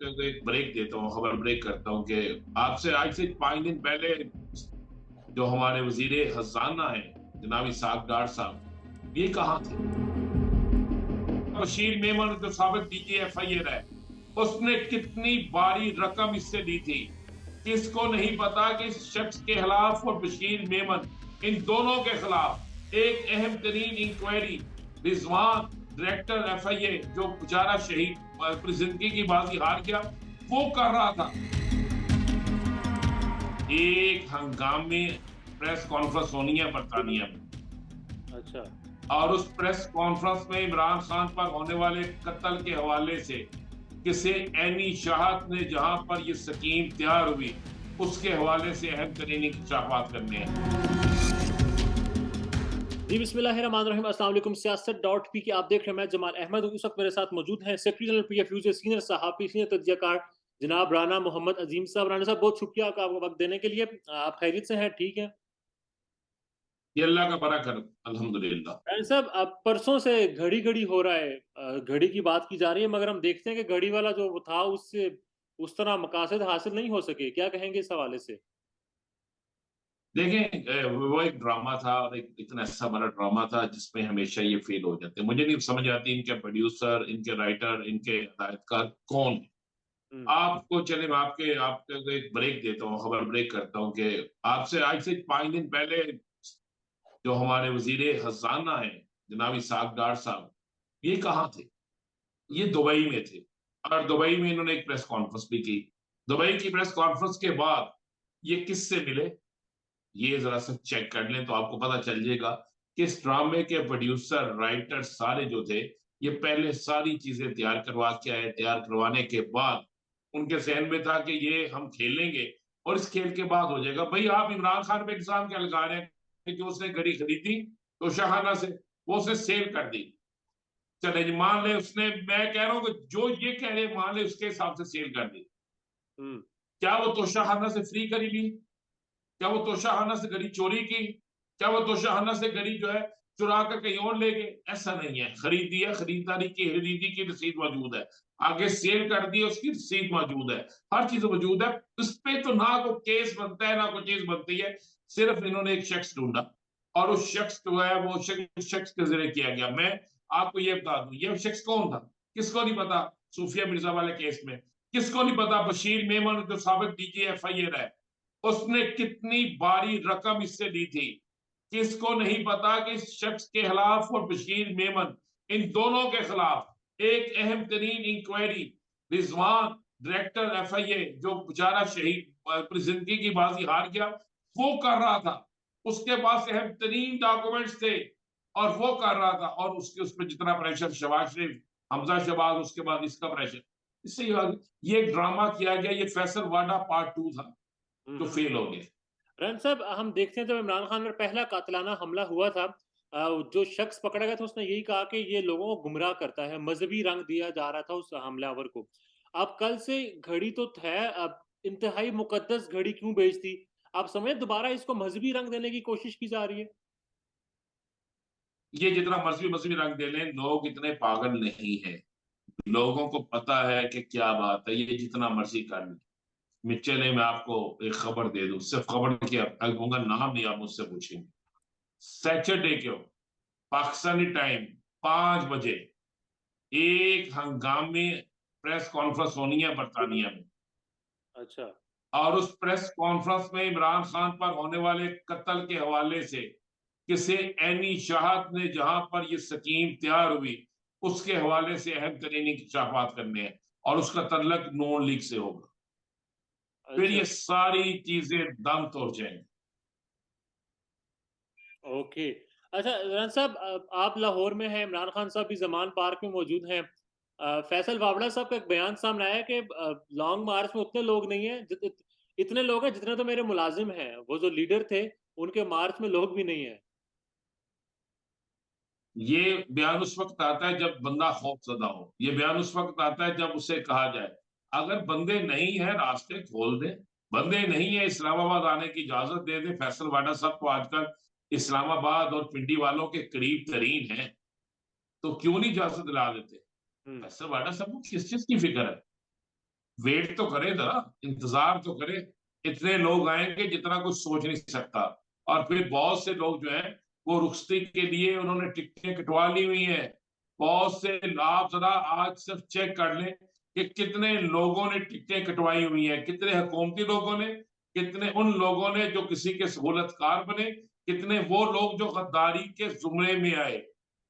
आपको एक ब्रेक देता हूँ, खबर ब्रेक करता हूँ कि आपसे आज से 5 दिन पहले जो हमारे वजीर खजाना है जनाब इसाक डार साहब, ये कहाँ थे? बशीर मेमन जो साबिक DGFIR है, उसने कितनी बारी रकम इससे ली थी? किसको नहीं पता कि इस शख्स के खिलाफ और बशीर मेमन, इन दोनों के खिलाफ एक अहम तरीन इंक्वायरी, रिजवान डायरेक्टर FIA जो बेचारा शहीद अपनी जिंदगी की बाजी हार गया, वो कर रहा था। एक हंगामी प्रेस कॉन्फ्रेंस होनी है बरतानिया में, अच्छा, और उस प्रेस कॉन्फ्रेंस में इमरान खान पर होने वाले कत्ल के हवाले से किसी एनी शाहत ने जहां पर ये स्कीम तैयार हुई, उसके हवाले से अहम तरीन इंकशाफात करने हैं। जी बिस्मिल्लाहिर्रहमानिर्रहीम, अस्सलाम वालेकुम। सियासत.पी के आप देख रहे हैं, मैं जमाल अहमद हूँ। इस वक्त मेरे साथ मौजूद हैं सेक्रेटरी जनरल PFU से सीनियर सहाफ़ी, सीनियर तज्ज़ियाकार जनाब राना मोहम्मद अजीम साहब। राना साहब, बहुत शुक्रिया आपका वक्त देने के लिए। आप खैरियत से हैं? ठीक है ये अल्लाह का बड़ा कर, अल्हम्दुलिल्लाह। राना साहब, अब परसों से घड़ी घड़ी हो रहा है, घड़ी की बात की जा रही है, मगर हम देखते हैं कि घड़ी वाला जो वो था, उससे उस तरह मकासद हासिल नहीं हो सके। क्या कहेंगे इस हवाले से? देखें, वो एक ड्रामा था, और एक इतना ऐसा बड़ा ड्रामा था जिसमें हमेशा ये फेल हो जाते हैं। मुझे नहीं समझ आती इनके प्रोड्यूसर, इनके राइटर, इनके हिदायतकार कौन है। हम्म। आपको चले मैं आपके आपको एक ब्रेक देता हूँ, खबर ब्रेक करता हूँ कि आपसे आज से 5 दिन पहले जो हमारे वजीर खजाना है जनाब इसाक डार साहब, ये कहाँ थे? ये दुबई में थे, और दुबई में इन्होंने एक प्रेस कॉन्फ्रेंस भी की। दुबई की प्रेस कॉन्फ्रेंस के बाद ये किससे मिले, ये जरा सा चेक कर लें तो आपको पता चल जाएगा कि इस ड्रामे के प्रोड्यूसर, राइटर सारे जो थे, ये पहले सारी चीजें तैयार करवा के आए। तैयार करवाने के बाद उनके जहन में था कि ये हम खेलेंगे और इस खेल के बाद हो जाएगा। भाई, आप इमरान खान पे इल्जाम क्या लगा रहे हैं कि उसने घड़ी खरीदी तो शाहाना से, वो उसने सेल कर दी। चले जी, मान ले उसने, मैं कह रहा हूं कि जो ये कह रहे हैं, मान ले उसके हिसाब से सेल कर दी, हम्म। क्या वो तोशाखाना से फ्री करी ली? क्या वो तोशाखाना से घड़ी चोरी की? क्या वो तोशाखाना से घड़ी जो है चुरा कर कहीं और ले गए? ऐसा नहीं है। खरीदी है, खरीदारी की, खरीदी की रसीद मौजूद है। आगे सेल कर दी, उसकी रसीद मौजूद है, हर चीज मौजूद है। उस पर तो ना कोई केस बनता है, ना कोई चीज बनती है। सिर्फ इन्होंने एक शख्स ढूंढा, और उस शख्स जो है वो शख्स के जरिए किया गया। मैं आपको ये बता दूं, ये शख्स कौन था? किसको नहीं पता? सूफिया मिर्जा वाले केस में किसको नहीं पता? बशीर मेमन जो साबिक DGFIR है, उसने कितनी बारी रकम इससे ली थी? किसको नहीं पता कि इस शख्स के खिलाफ और बशीर मेमन, इन दोनों के खिलाफ एक अहम तरीन इंक्वायरी, रिजवान डायरेक्टर FIA जो बेचारा शहीद अपनी जिंदगी की बाजी हार गया, वो कर रहा था। उसके पास अहम तरीन डॉक्यूमेंट्स थे, और वो कर रहा था। और उसके उस पर जितना प्रेशर, शहबाज शरीफ, हमजा शहबाज, उसके बाद इसका प्रेशर, इससे ये ड्रामा किया गया। ये फैसल वाडा पार्ट 2 था जो हम्म। फेल हो गया। रन साहब, हम देखते हैं जब इमरान खान पर पहला कातिलाना हमला हुआ था, जो शख्स पकड़ा गया था उसने यही कहा कि ये लोगों को गुमराह करता है, मजहबी रंग दिया जा रहा था उस हमलावर को। अब कल से घड़ी तो है, अब इंतहाई मुकद्दस घड़ी क्यों बेच दी? आप समझे दोबारा इसको मजहबी रंग देने की कोशिश की जा रही है? ये जितना मर्जी मजहबी रंग दे लें, लोग इतने पागल नहीं है। लोगों को पता है कि क्या बात है, ये जितना मर्जी कर लें। चले मैं आपको एक खबर दे दूं, सिर्फ खबर की दूंगा, नाम नहीं आप मुझसे पूछेंगे। सैटरडे को पाकिस्तानी टाइम 5 बजे एक हंगामी प्रेस कॉन्फ्रेंस होनी है बरतानिया में, अच्छा। और उस प्रेस कॉन्फ्रेंस में इमरान खान पर होने वाले कत्ल के हवाले से किसी एनी शाहत ने जहां पर ये स्कीम तैयार हुई, उसके हवाले से अहम तरीन इंकशाफात करने हैं, और उसका तल्लक नून लीग से होगा। फिर अच्छा। ये सारी चीजें दम तोड़ जाएंगी। ओके। अच्छा रन साहब, आप लाहौर में हैं, इमरान खान साहब भी जमान पार्क में मौजूद हैं। फैसल वावड़ा साहब का एक बयान सामने आया कि लॉन्ग मार्च में उतने लोग नहीं हैं, इतने लोग हैं जितने तो मेरे मुलाजिम हैं। वो जो लीडर थे, उनके मार्च में लोग भी नहीं है। ये बयान उस वक्त आता है जब बंदा खौफजदा हो। ये बयान उस वक्त आता है जब उसे कहा जाए अगर बंदे नहीं है रास्ते खोल दे, बंदे नहीं है इस्लामाबाद आने की इजाजत दे दे। फैसल वाडा साहब को आजकल इस्लामाबाद और पिंडी वालों के करीब तरीन है, तो क्यों नहीं इजाजत दिला देते? हम्म। फैसल वाडा साहब को किस चीज की फिक्र है? वेट तो करे जरा, इंतजार तो करे। इतने लोग आएंगे जितना कुछ सोच नहीं सकता। और फिर बहुत से लोग जो है वो रुखसती के लिए उन्होंने टिकटें कटवा ली हुई है। बहुत से, आप जरा आज सिर्फ चेक कर लें कि कितने लोगों ने टिकटें कटवाई हुई हैं, कितने हुकूमती लोगों ने, कितने उन लोगों ने जो किसी के सहूलतकार बने, कितने वो लोग जो गद्दारी के जुमरे में आए।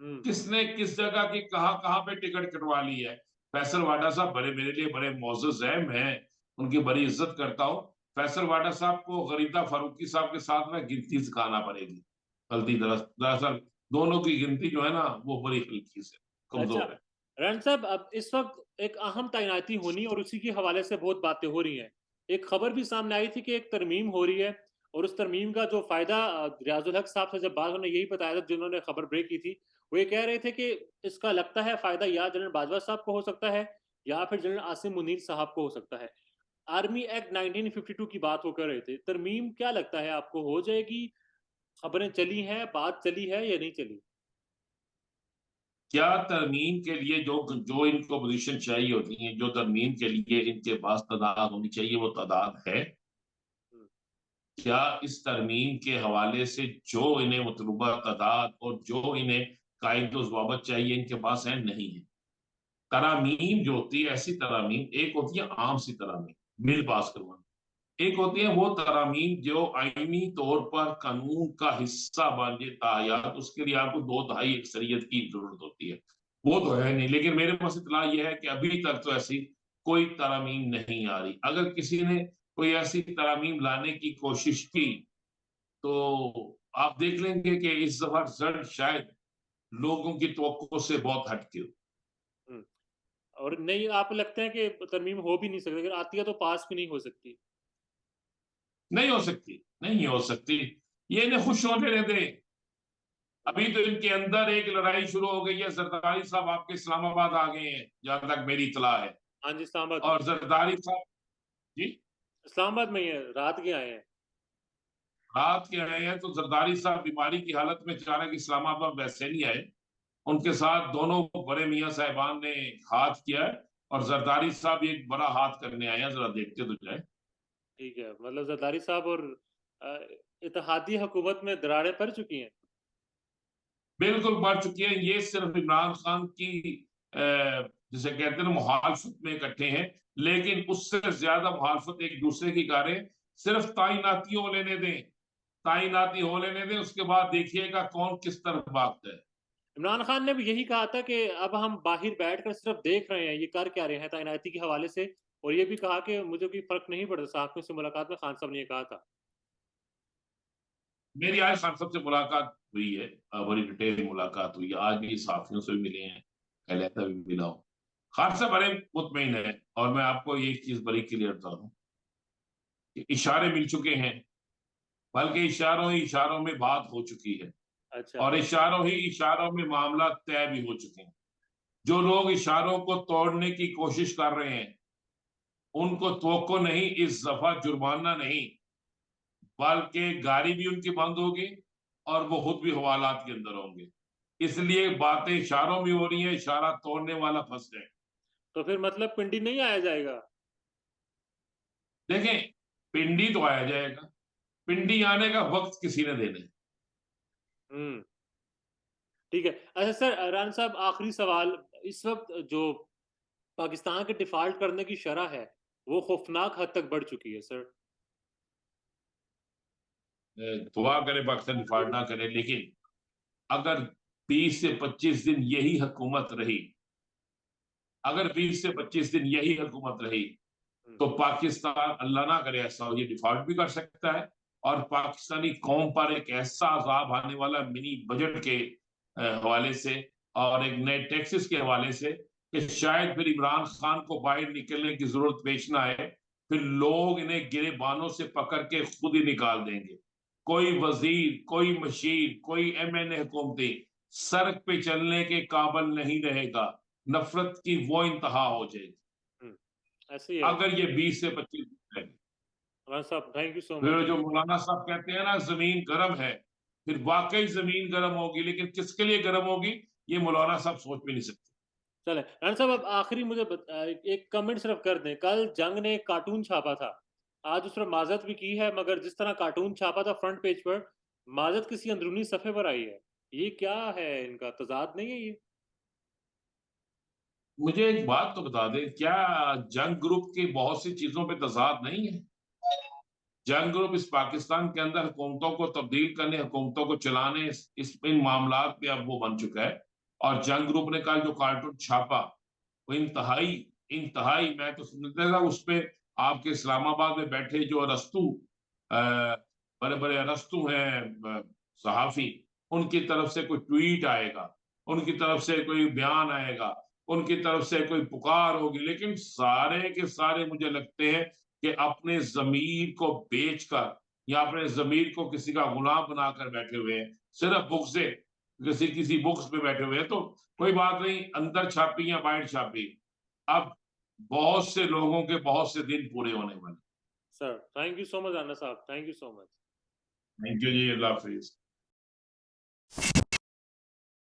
हम्म। किसने किस जगह की कहाँ कहाँ पे टिकट कटवा ली है। फैसल वाडा साहब बड़े, मेरे लिए बड़े मोअज़्ज़ज़ हैं, मैं उनकी बड़ी इज्जत करता हूँ। फैसल वाडा साहब को गरीदा फारूकी साहब के साथ में गिनती सिखाना पड़ेगी। गलती दरअसल दोनों की गिनती जो है ना वो बड़ी हल्की से अच्छा, कमजोर है। रन साहब, अब इस वक्त एक अहम तैनाती होनी और उसी के हवाले से बहुत बातें हो रही हैं। एक खबर भी सामने आई थी कि एक तरमीम हो रही है और उस तरमीम का जो फायदा रियाजुल हक साहब से जब बात, उन्होंने यही बताया था जिन्होंने खबर ब्रेक की थी। वो ये कह रहे थे कि इसका लगता है फायदा या जनरल बाजवा साहब को हो सकता है या फिर जनरल आसिम मुनीर साहब को हो सकता है। आर्मी एक्ट 1952 की बात वो कर रहे थे। तरमीम क्या लगता है आपको, हो जाएगी? खबरें चली हैं, बात चली है या नहीं चली? क्या तरमीम के लिए जो जो इनको पोजीशन चाहिए होती है, जो तरमीम के लिए इनके पास तादाद होनी चाहिए, वो तादाद है? हम्म। क्या इस तरमीम के हवाले से जो इन्हें मतलूबा तादाद और जो इन्हें कायद ज़वाबत चाहिए इनके पास है? नहीं है। तरामीम जो होती है, ऐसी तरामीम, एक होती है आम सी तरामीम, बिल पास करवाना। एक होती है वो तरामीम जो आईनी तौर पर कानून का हिस्सा बन जाता, उसके लिए आपको दो दहाई अक्सरियत की जरूरत होती है। वो तो है नहीं, लेकिन मेरे पास इतला यह है कि अभी तक तो ऐसी कोई तरामीम नहीं आ रही। अगर किसी ने कोई ऐसी तरामीम लाने की कोशिश की तो आप देख लेंगे कि इस दफा रिजल्ट शायद लोगों की तवक्को से बहुत हटके हो। हम्म। और नहीं, आप लगता है कि तरमीम हो भी नहीं सकती, अगर आती है तो पास भी नहीं हो सकती? नहीं हो सकती, नहीं हो सकती। ये इन्हें खुश होने दे। हम्म। अभी तो इनके अंदर एक लड़ाई शुरू हो गई है। जरदारी साहब आपके इस्लामाबाद आ गए हैं, जहां तक मेरी इतला है। हाँ जी, इस्लामाबाद में। और जरदारी साहब, जी, इस्लामाबाद में ही है, रात के आए हैं। रात के आए हैं। तो जरदारी साहब बीमारी की हालत में अचानक इस्लामाबाद वैसे नहीं आए। उनके साथ दोनों बड़े मियां साहिबान ने हाथ किया है। और जरदारी साहब एक बड़ा हाथ करने आए हैं, जरा देखते तो जाए। ठीक है, मतलब जरदारी साहब और अ, इत्तेहादी हुकूमत में दरारें पड़ चुकी हैं। बिल्कुल बढ़ चुकी है। ये सिर्फ इमरान खान की जिसे कहते हैं ना मुखालफत में इकट्ठे हैं। लेकिन उससे ज्यादा मुखालफत एक दूसरे की कर रहे हैं। सिर्फ ताइनाती हो लेने दें, ताइनाती हो लेने दें, उसके बाद देखिएगा कौन किस तरफ भागता है। इमरान खान ने भी यही कहा था कि अब हम बाहर बैठकर सिर्फ देख रहे हैं ये कर क्या रहे हैं तैनाती के हवाले से। और ये भी कहा कि मुझे कोई फर्क नहीं पड़ता। साहब से मुलाकात में खान साहब ने ये कहा था। मेरी आज खान साहब से मुलाकात हुई है, बड़ी डिटेल मुलाकात हुई है। आज भी साथियों से भी मिले हैं, कहता भी मिला हूँ। खान साहब बड़े मुतमईन है। और मैं आपको एक चीज बड़ी क्लियर बता दूं कि इशारे मिल चुके हैं, बल्कि इशारों ही इशारों में बात हो चुकी है। अच्छा। और इशारों ही इशारों में मामला तय भी हो चुके हैं। जो लोग इशारों को तोड़ने की कोशिश कर रहे हैं उनको तवक्को नहीं, इस दफा जुर्माना नहीं, बल्कि गाड़ी भी उनकी बंद होगी और वो खुद भी हवालात के अंदर होंगे। इसलिए बातें इशारों में हो रही है, इशारा तोड़ने वाला फंस जाए। तो फिर मतलब पिंडी नहीं आया जाएगा? देखें, पिंडी तो आया जाएगा। पिंडी आने का वक्त किसी ने देना है। हम्म। ठीक है। अच्छा सर, रान साहब, आखिरी सवाल। इस वक्त जो पाकिस्तान के डिफॉल्ट करने की शरह है वो खौफनाक हद तक बढ़ चुकी है सर। दुआ करे पाकिस्तान डिफॉल्ट ना करे, लेकिन अगर 20 से 25 दिन यही हुकूमत रही, अगर 20 से 25 दिन यही हुकूमत रही हम्म। तो पाकिस्तान, अल्लाह ना करे ऐसा हो, ये डिफॉल्ट भी कर सकता है। और पाकिस्तानी कौम पर एक ऐसा अजाब आने वाला मिनी बजट के हवाले से और एक नए टैक्सेस के हवाले से कि शायद फिर इमरान खान को बाहर निकलने की जरूरत पेश ना आए। फिर लोग इन्हें गिरेबानों से पकड़ के खुद ही निकाल देंगे। कोई वजीर, कोई मशीर, कोई MNA हुकूमती सड़क पे चलने के काबिल नहीं रहेगा। नफरत की वो इंतहा हो जाएगी हम्म। ऐसे ही है। अगर ये 20 से 25 दिन रहे। रान साहब, थैंक यू सो फिर मच। जो मौलाना साहब कहते हैं ना जमीन गर्म है, फिर वाकई जमीन गर्म होगी, लेकिन किसके लिए गर्म होगी ये मौलाना साहब सोच भी नहीं सकते। चले राणा साहब, अब आखिरी मुझे एक कमेंट सिर्फ कर दें। कल जंग ने एक कार्टून छापा था, आज उस पर माजरत भी की है, मगर जिस तरह कार्टून छापा था फ्रंट पेज पर, माजरत किसी अंदरूनी सफ़े पर आई है। ये क्या है, इनका तज़ाद नहीं है ये? मुझे एक बात तो बता दे, क्या जंग ग्रुप की बहुत सी चीजों पे तजाद नहीं है? जंग ग्रुप इस पाकिस्तान के अंदर हुकूमतों को तब्दील करने, हुकूमतों को चलाने, इन मामलात पे अब वो बन चुका है। और जंग ग्रुप ने कल जो कार्टून छापा, वो इंतहाई इंतहाई, मैं तो समझता था उस पे आपके इस्लामाबाद में बैठे जो अरस्तु, बड़े बड़े अरस्तु हैं सहाफी, उनकी तरफ से कोई ट्वीट आएगा, उनकी तरफ से कोई बयान आएगा, उनकी तरफ से कोई पुकार होगी, लेकिन सारे के सारे मुझे लगते हैं कि अपने जमीर को बेचकर या अपने जमीर को किसी का गुलाम बनाकर बैठे हुए हैं, सिर्फ बुक से किसी किसी बुक्स पे बैठे हुए हैं। तो कोई बात नहीं, अंदर छापी या बाहर छापी, अब बहुत से लोगों के बहुत से दिन पूरे होने वाले। Sir, thank you so much Rana साहब, thank you so much. Thank you जी, अल्लाह हाफिज।